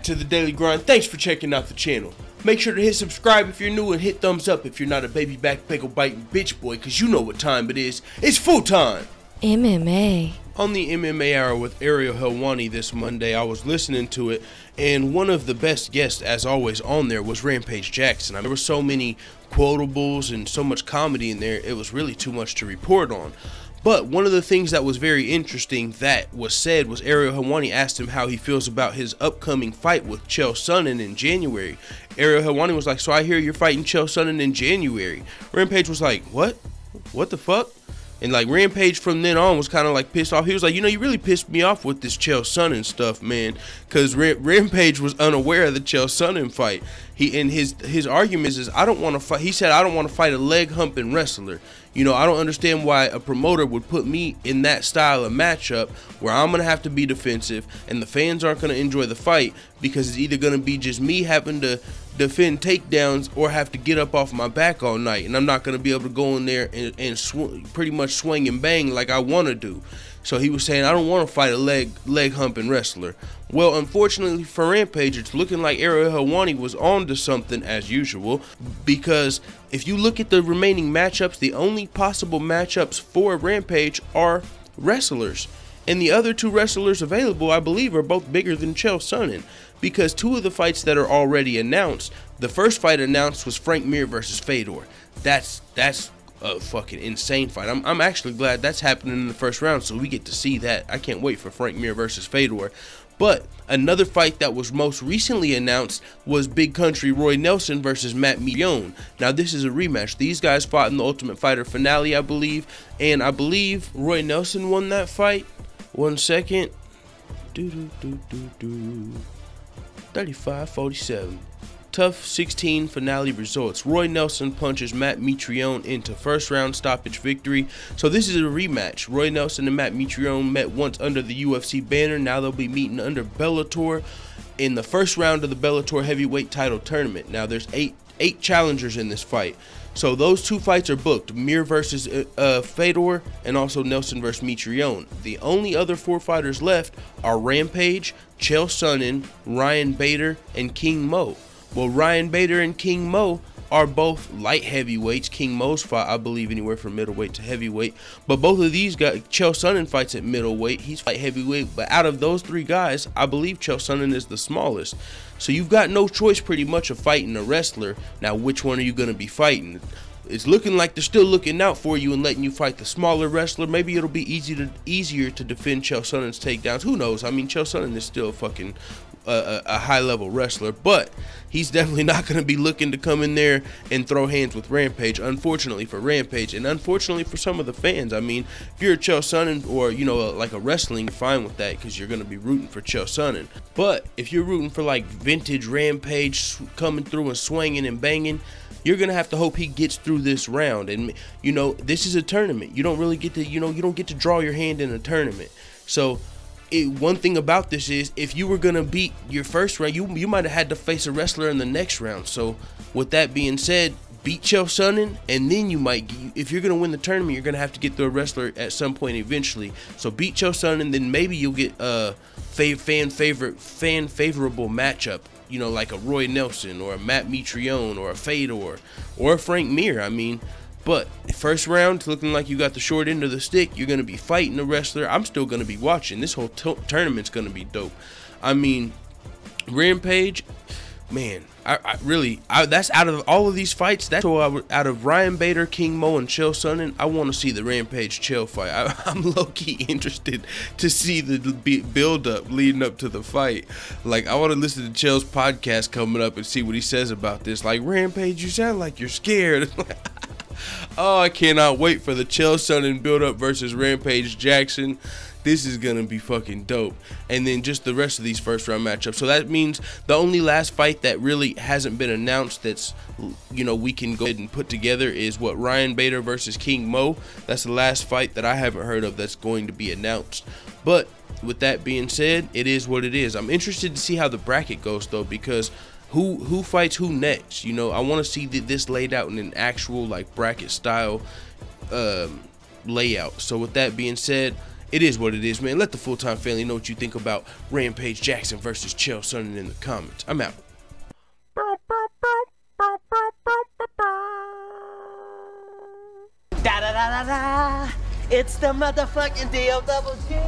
back to the Daily Grind. Thanks for checking out the channel. Make sure to hit subscribe if you're new and hit thumbs up if you're not a baby back pickle biting bitch boy, cause you know what time it is. It's full time. MMA. On the MMA Hour with Ariel Helwani this Monday, I was listening to it, and one of the best guests, as always, on there was Rampage Jackson. There were so many quotables and so much comedy in there, it was really too much to report on. But one of the things that was very interesting that was said was Ariel Helwani asked him how he feels about his upcoming fight with Chael Sonnen in January. Ariel Helwani was like, so I hear you're fighting Chael Sonnen in January. Rampage was like, what? What the fuck? And like Rampage from then on was kind of like pissed off. He was like, you know, you really pissed me off with this Chael Sonnen stuff, man. Because Rampage was unaware of the Chael Sonnen fight. His argument is I don't want to fight. He said, I don't want to fight a leg humping wrestler. You know, I don't understand why a promoter would put me in that style of matchup where I'm going to have to be defensive and the fans aren't going to enjoy the fight because it's either going to be just me having to defend takedowns or have to get up off my back all night, and I'm not going to be able to go in there and pretty much swing and bang like I want to do. So he was saying, I don't want to fight a leg humping wrestler. Well, unfortunately for Rampage, it's looking like Ariel Helwani was on to something as usual, because if you look at the remaining matchups, the only possible matchups for Rampage are wrestlers. And the other two wrestlers available, I believe, are both bigger than Chael Sonnen, because two of the fights that are already announced, the first fight announced was Frank Mir versus Fedor. That's a fucking insane fight. I'm actually glad that's happening in the first round, so we get to see that. I can't wait for Frank Mir versus Fedor. But another fight that was most recently announced was Big Country Roy Nelson versus Matt Mitrione. Now this is a rematch. These guys fought in the Ultimate Fighter finale, I believe, and I believe Roy Nelson won that fight. 1 second. 35-47. Tough 16 finale results. Roy Nelson punches Matt Mitrione into first round stoppage victory. So this is a rematch. Roy Nelson and Matt Mitrione met once under the UFC banner. Now they'll be meeting under Bellator in the first round of the Bellator heavyweight title tournament. Now there's eight challengers in this fight. So those two fights are booked. Mir versus Fedor and also Nelson versus Mitrione. The only other four fighters left are Rampage, Chael Sonnen, Ryan Bader, and King Mo. Well, Ryan Bader and King Mo are both light heavyweights. King Mo's fought, I believe, anywhere from middleweight to heavyweight. But both of these guys, Chael Sonnen fights at middleweight. He's fight heavyweight. But out of those three guys, I believe Chael Sonnen is the smallest. So you've got no choice pretty much of fighting a wrestler. Now, which one are you going to be fighting? It's looking like they're still looking out for you and letting you fight the smaller wrestler. Maybe it'll be easier to defend Chael Sonnen's takedowns. Who knows? I mean, Chael Sonnen is still fucking a high-level wrestler, but he's definitely not going to be looking to come in there and throw hands with Rampage, unfortunately for Rampage, and unfortunately for some of the fans. I mean, if you're a Chael Sonnen or, you know, like a wrestling, you're fine with that because you're going to be rooting for Chael Sonnen. But if you're rooting for, like, vintage Rampage coming through and swinging and banging, you're going to have to hope he gets through this round. And, you know, this is a tournament. You don't really get to, you know, you don't get to draw your hand in a tournament. So one thing about this is if you were going to beat your first round, you might have had to face a wrestler in the next round. So with that being said, beat Chael Sonnen, and then you might, if you're going to win the tournament, you're going to have to get through a wrestler at some point eventually. So beat Chael Sonnen, then maybe you'll get a fan favorable matchup, you know, like a Roy Nelson or a Matt Mitrione or a Fedor or a Frank Mir. I mean, but first round, it's looking like you got the short end of the stick. You're going to be fighting a wrestler. I'm still going to be watching. This whole tournament's going to be dope. I mean, Rampage, man, I really, that's out of all of these fights, that's out of Ryan Bader, King Mo, and Chael Sonnen, I want to see the Rampage Chael fight. I'm low-key interested to see the build-up leading up to the fight. Like, I want to listen to Chael's podcast coming up and see what he says about this. Like, Rampage, you sound like you're scared. Oh, I cannot wait for the Chael Sonnen build-up versus Rampage Jackson. This is going to be fucking dope. And then just the rest of these first round matchups. So that means the only last fight that really hasn't been announced that's, you know, we can go ahead and put together is what, Ryan Bader versus King Mo. That's the last fight that I haven't heard of that's going to be announced. But with that being said, it is what it is. I'm interested to see how the bracket goes though, because who fights who next? You know, I want to see this laid out in an actual like bracket style layout. So with that being said, it is what it is, man. Let the full-time family know what you think about Rampage Jackson versus Chael Sonnen in the comments. I'm out. Da da da da da. It's the motherfucking DOWG.